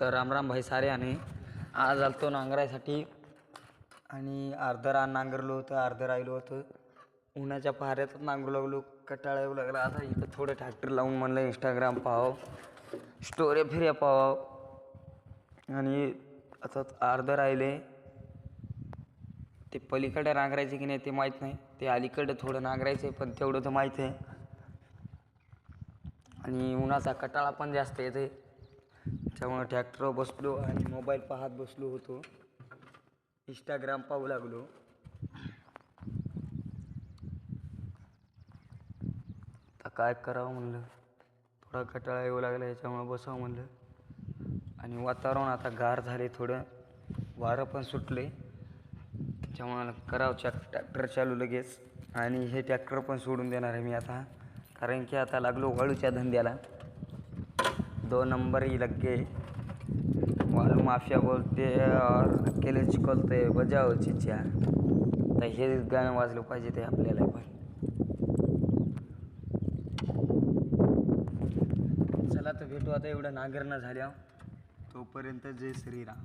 तर रामराम भाई सारे आणि आज आलतो नांगरायसाठी आणि अर्धं रान नांगरलो होतं, अर्धं राहिलो होतं. उन्हाच्या पहाऱ्यातच नांगरू लागलो, कंटाळा येऊ लागला. आता इथं थोडं ट्रॅक्टर लावून म्हणलं इंस्टाग्राम पाहावं, स्टोऱ्या फिर्या पाहावं. आणि आता अर्धं राहिले, ते पलीकडे नांगरायचे की नाही ते माहीत नाही, ते अलीकडे थोडं नांगरायचं आहे पण तेवढं तर माहीत आहे. आणि उन्हाचा कटाळा पण जास्त येते, त्यामुळे ट्रॅक्टरवर बसलो आणि मोबाईल पाहत बसलो होतो, इंस्टाग्राम पाहू लागलो. आता काय करावं म्हणलं, थोडा कटाळा येऊ लागला, याच्यामुळे बसावं म्हणलं. आणि वातावरण आता गार झाले, थोडं वारं पण सुटले, त्याच्यामुळे करावं ट्रॅक्टर चालू लगेच. आणि हे ट्रॅक्टर पण सोडून देणार आहे मी आता, कारण की आता लागलो वाळूच्या धंद्याला. 2 नंबर ही लग गए, वालू माफिया बोलते और अकेले चिकलते बजाओ चिच्या. तर हे गाणं वाजलं पाहिजे ते आपल्याला पण. चला तर भेटू आता, एवढं नांगरणं झाल्या तोपर्यंत. जय श्रीराम.